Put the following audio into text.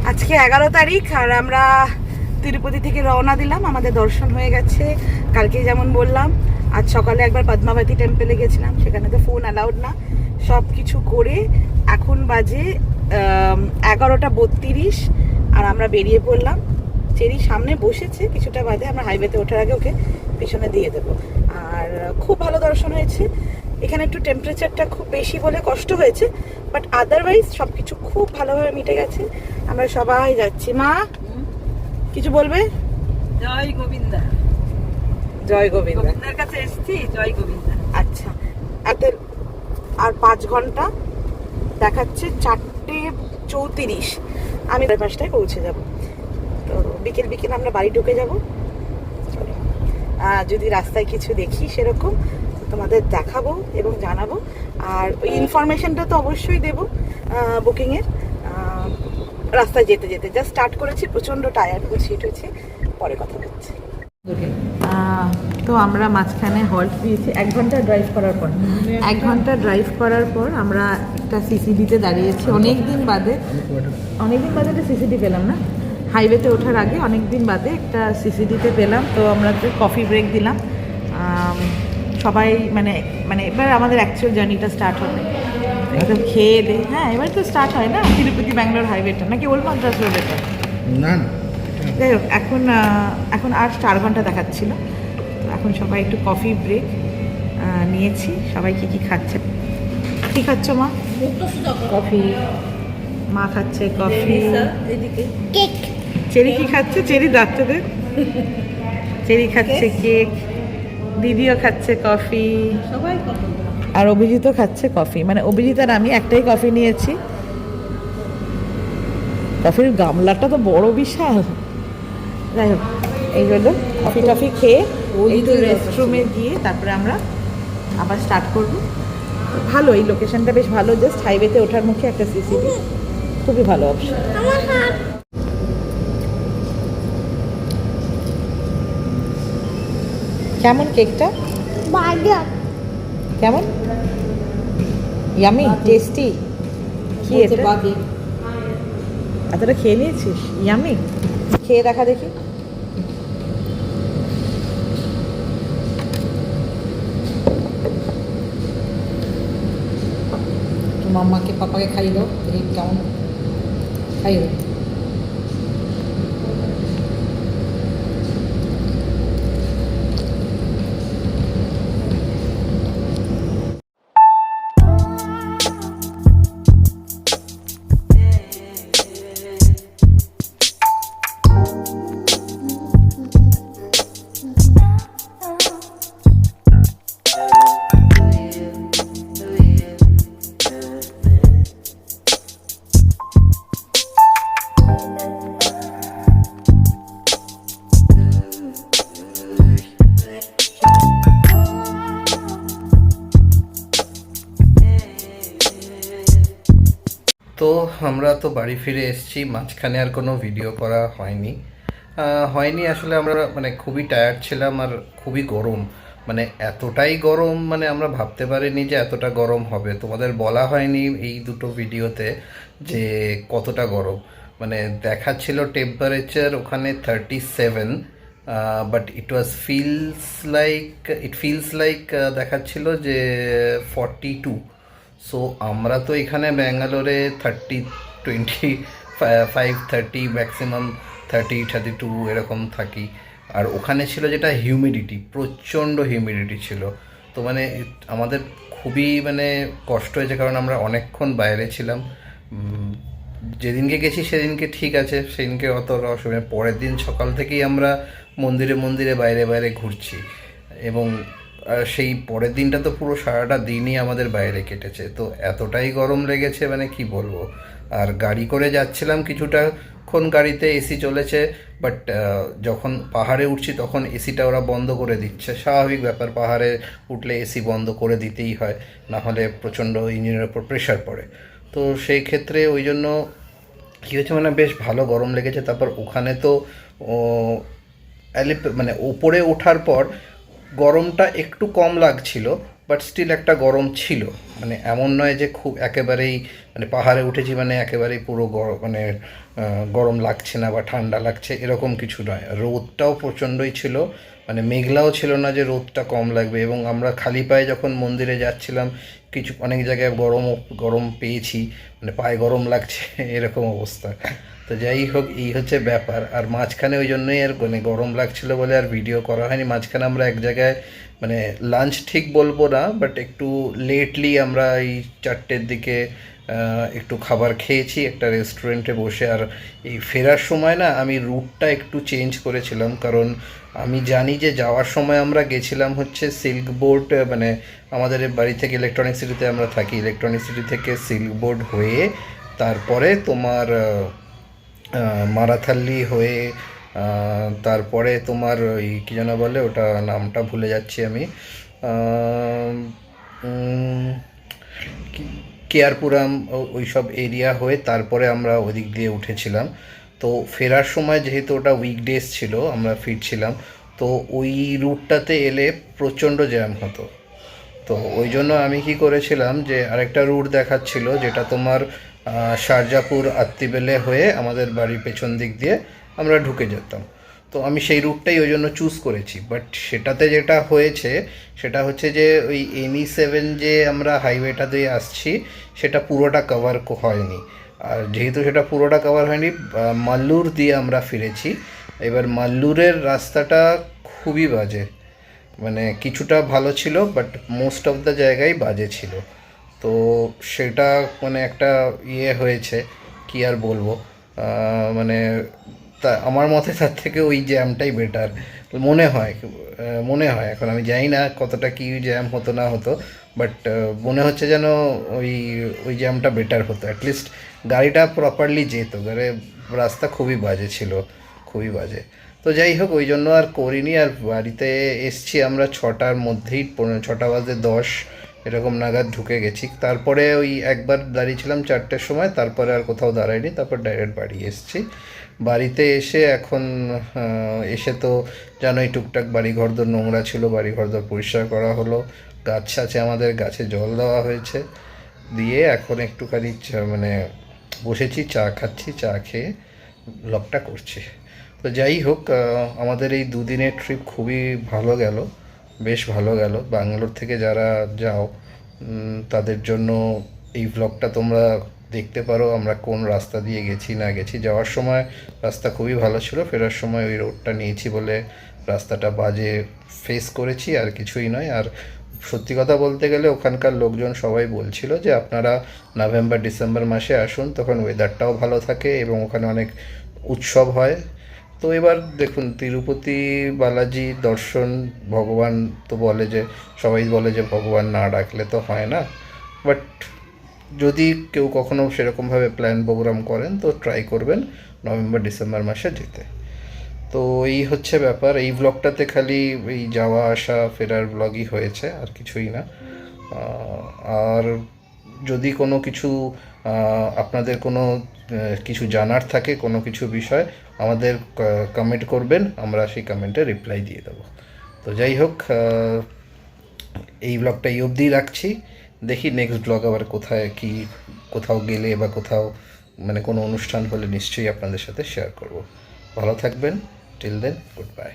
আজকে 11 তারিখ আর আমরা তিরুপতি থেকে রওনা দিলাম। আমাদের দর্শন হয়ে গেছে কালকে যেমন বললাম। আজ সকালে একবার পদ্মাবতী টেম্পলে গেছিলাম, সেখানে তো ফোন অ্যালাউড না। সব কিছু করে এখন বাজে 11:32 আর আমরা বেরিয়ে পড়লাম। চেরি সামনে বসেছে, কিছুটা বাদে আমরা হাইওয়েতে ওঠার আগে ওকে পিছনে দিয়ে দেবো। আর খুব ভালো দর্শন হয়েছে। এখানে একটু টেম্পারেচারটা খুব বেশি বলে কষ্ট হয়েছে, বাট আদারওয়াইজ সব কিছু খুব ভালোভাবে মিটে গেছে। আমরা সবাই যাচ্ছি। মা কিছু বলবে? জয় গোবিন্দা। জয় গোবিন্দ। গোবিন্দার কাছে এসেছি, জয় গোবিন্দা। আচ্ছা, আর 5 ঘন্টা দেখাচ্ছে 4:34। আমি 5টায় পৌঁছে যাব। তো বিকেল বিকেল আমরা বাড়ি ঢুকে যাব। যদি রাস্তায় কিছু দেখি সেরকম তোমাদের দেখাবো এবং জানাবো। আর ওই ইনফরমেশনটা তো অবশ্যই দেবো বুকিংয়ের। রাস্তায় যেতে যেতে জাস্ট স্টার্ট করেছি, প্রচণ্ড টায়ার্ড হয়েছি, হয়েছে, পরে কথা হচ্ছে। তো আমরা মাঝখানে হল্ট দিয়েছি 1 ঘন্টা ড্রাইভ করার পর। 1 ঘন্টা ড্রাইভ করার পর আমরা একটা সিসিডিতে দাঁড়িয়েছি। অনেকদিন বাদে একটা সিসিডি পেলাম না, হাইওয়েতে ওঠার আগে অনেকদিন বাদে একটা সিসিডিতে পেলাম। তো আমরা তো কফি ব্রেক দিলাম সবাই। মানে এবার আমাদের অ্যাকচুয়াল জার্নিটা স্টার্ট হবে। একদম খেয়ে দে, হ্যাঁ এবার তো স্টার্ট হয় না তিরুপতি ব্যাঙ্গালোর হাইওয়েটা, নাকি ওল্ড মাদ্রাস রোডেটা? না, যাই হোক, এখন আর 4 ঘন্টা দেখাচ্ছিল। এখন সবাই একটু কফি ব্রেক নিয়েছি। সবাই কি খাচ্ছে? কি খাচ্ছ মা? কফি। মা খাচ্ছে কফি। কেক। চেরি কি খাচ্ছে? চেরি ডাক্তারদের চেরি খাচ্ছে কেক। দিদিও খাচ্ছে কফি। সবাই কফি। আর অভিজিৎও খাচ্ছে কফি। মানে অভিজিৎ আর আমি একটাই কফি নিয়েছি। কফির গামলাটা তো বড় বিশাল। যাই হোক, এই হলো কফি টফি খেয়ে এই তো রেস্টরুমে গিয়ে তারপরে আমরা আবার স্টার্ট করব। ভালো, এই লোকেশনটা বেশ ভালো। জাস্ট হাইওয়েতে ওঠার মুখে একটা সিসিডি, খুবই ভালো অপশন। কেমন কেকটা? কেমন? Yummy, tasty. কি এটা? এতটা খেয়ে নিয়েছিস? ইয়ামি, খেয়ে দেখা দেখি। মাম্মাকে পাপাকে খাইলো, দেখি কেমন খাইলো। তো আমরা তো বাড়ি ফিরে এসেছি। মাঝখানে আর কোনো ভিডিও করা হয়নি। আসলে আমরা খুবই টায়ার্ড ছিলাম আর খুবই গরম। এতটাই গরম, আমরা ভাবতে পারিনি যে এতটা গরম হবে। তোমাদের বলা হয়নি এই দুটো ভিডিওতে যে কতটা গরম। দেখাচ্ছিল টেম্পারেচার ওখানে 37, বাট ইট ফিলস লাইক দেখাচ্ছিল যে 42। সো আমরা তো এখানে ব্যাঙ্গালোরে 30 ম্যাক্সিমাম 32 এরকম থাকি। আর ওখানে ছিল যেটা হিউমিডিটি, প্রচণ্ড হিউমিডিটি ছিল। তো আমাদের খুবই কষ্ট হয়েছে, কারণ আমরা অনেকক্ষণ বাইরে ছিলাম। যেদিনকে গেছি সেদিনকে ঠিক আছে, সেদিনকে অত অসুবিধা। পরের দিন সকাল থেকেই আমরা মন্দিরে বাইরে বাইরে ঘুরছি, এবং সেই পরের দিনটা তো পুরো সারাটা দিনই আমাদের বাইরে কেটেছে। তো এতটাই গরম লেগেছে, কি বলবো। আর গাড়ি করে যাচ্ছিলাম, কিছুটাক্ষণ গাড়িতে এসি চলেছে, বাট যখন পাহাড়ে উঠছি তখন এসিটা ওরা বন্ধ করে দিচ্ছে। স্বাভাবিক ব্যাপার, পাহাড়ে উঠলে এসি বন্ধ করে দিতেই হয়, না হলে প্রচণ্ড ইঞ্জিনের ওপর প্রেশার পড়ে। তো সেই ক্ষেত্রে ওই জন্য কী হয়েছে, বেশ ভালো গরম লেগেছে। তারপর ওখানে তো ওপরে ওঠার পর গরমটা একটু কম লাগছিল, বাট স্টিল একটা গরম ছিল, মানে এমন নয় যে খুব একেবারেই মানে পাহাড়ে উঠেছি মানে একেবারেই পুরো গরম মানে গরম লাগছে না বা ঠান্ডা লাগছে এরকম কিছু নয়। রোদটাও প্রচণ্ডই ছিল, মানে মেঘলাও ছিল না যে রোদটা কম লাগবে। এবং আমরা খালি পায়ে যখন মন্দিরে যাচ্ছিলাম কিছু অনেক জায়গায় গরম পেয়েছি, মানে পায়ে গরম লাগছে এরকম অবস্থা। তো যাই হোক, এই হচ্ছে ব্যাপার। আর মাঝখানে ওই জন্যই আর মানে গরম লাগছিল বলে আর ভিডিও করা হয়নি। মাঝখানে আমরা এক জায়গায় মানে লাঞ্চ ঠিক বলবো না, বাট একটু লেটলি আমরা এই 4টের দিকে একটু খাবার খেয়েছি একটা রেস্টুরেন্টে বসে। আর এই ফেরার সময় না আমি রুটটা একটু চেঞ্জ করেছিলাম, কারণ আমি জানি যে যাওয়ার সময় আমরা গেছিলাম হচ্ছে সিল্ক বোর্ড, মানে আমাদের বাড়ি থেকে ইলেকট্রনিক সিটিতে আমরা থাকি, ইলেকট্রনিক সিটি থেকে সিল্ক বোর্ড হয়ে তারপরে তোমার মারাথাল্লি হয়ে তারপরে তোমার ওই কী যেন বলে ওটা, নামটা ভুলে যাচ্ছি আমি, কেয়ারপুরাম ওই সব এরিয়া হয়ে তারপরে আমরা ওদিক দিয়ে উঠেছিলাম। তো ফেরার সময় যেহেতু ওটা উইকডেজ ছিল আমরা ফিরছিলাম, তো ওই রুটটাতে এলে প্রচণ্ড জ্যাম হতো। তো ওই জন্য আমি কি করেছিলাম যে আরেকটা রুট দেখাচ্ছিল যেটা তোমার শারজাপুর আত্তিবেলে হয়ে আমাদের বাড়ির পেছন দিক দিয়ে আমরা ঢুকে যেতাম। তো আমি সেই রুটটাই ওই জন্য চুজ করেছি। বাট সেটাতে যেটা হয়েছে সেটা হচ্ছে যে ওই ME7 যে আমরা হাইওয়েটা দিয়ে আসছি সেটা পুরোটা কভার হয়নি। আর যেহেতু সেটা পুরোটা কভার হয়নি, মাল্লুর দিয়ে আমরা ফিরেছি। এবার মাল্লুরের রাস্তাটা খুবই বাজে, মানে কিছুটা ভালো ছিল বাট মোস্ট অফ দ্য জায়গায় বাজে ছিল। তো সেটা মানে একটা ইয়ে হয়েছে, কি আর বলবো, মানে তা আমার মতে তার থেকে ওই জ্যামটাই বেটার মনে হয়। এখন আমি জানি না কতটা কি জ্যাম হতো না হতো, বাট মনে হচ্ছে যেন ওই ওই জ্যামটা বেটার হতো, অ্যাটলিস্ট গাড়িটা প্রপারলি যেত। রাস্তা খুবই বাজে ছিল, খুবই বাজে। তো যাই হোক, ওই জন্য আর করিনি। আর বাড়িতে এসছি আমরা 6টার মধ্যেই, 6:10 এরকম নাগাদ ঢুকে গেছি। তারপরে ওই একবার দাঁড়িয়েছিলাম 4টের সময়, তারপরে আর কোথাও দাঁড়াইনি, তারপর ডাইরেক্ট বাড়ি এসছি। বাড়িতে এসে এখন এসে তো জানোই টুকটাক বাড়িঘরদোর নোংরা ছিল, বাড়িঘরদোর পরিষ্কার করা হলো, গাছ আছে আমাদের, গাছে জল দেওয়া হয়েছে, দিয়ে এখন একটুখানি মানে বসেছি, চা খাচ্ছি, চা খেয়ে ব্লগটা করছি। তো যাই হোক, আমাদের এই দুদিনের ট্রিপ খুবই ভালো গেল, বেশ ভালো গেল। ব্যাঙ্গালোর থেকে যারা যাও তাদের জন্য এই ব্লগটা তোমরা দেখতে পারো আমরা কোন রাস্তা দিয়ে গেছি না গেছি। যাওয়ার সময় রাস্তা খুবই ভালো ছিল, ফেরার সময় ওই রোডটা নিয়েছি বলে রাস্তাটা বাজে ফেস করেছি, আর কিছুই নয়। আর সত্যি কথা বলতে গেলে ওখানকার লোকজন সবাই বলছিল যে আপনারা নভেম্বর ডিসেম্বর মাসে আসুন, তখন ওয়েদারটাও ভালো থাকে এবং ওখানে অনেক উৎসব হয়। তো এবার দেখুন, তিরুপতি বালাজি দর্শন, ভগবান তো বলে যে, সবাই বলে যে ভগবান না ডাকলে তো হয় না, বাট যদি কেউ কখনো সেরকমভাবে প্ল্যান প্রোগ্রাম করেন তো ট্রাই করবেন নভেম্বর ডিসেম্বর মাসে যেতে। তো এই হচ্ছে ব্যাপার। এই ব্লগটাতে খালি এই যাওয়া আসা ফেরার ব্লগই হয়েছে, আর কিছুই না। আর যদি কোনো কিছু আপনাদের কোনো কিছু জানার থাকে, কোনো কিছু বিষয় আমাদের কমেন্ট করবেন, আমরা সেই কমেন্টে রিপ্লাই দিয়ে দেবো। তো যাই হোক, এই ব্লগটা এই অবধি রাখছি। দেখি নেক্সট ব্লগ আবার কোথাও গেলে বা কোথাও মানে কোনো অনুষ্ঠান হলে নিশ্চয়ই আপনাদের সাথে শেয়ার করব। ভালো থাকবেন, টিল দেন, গুড বাই।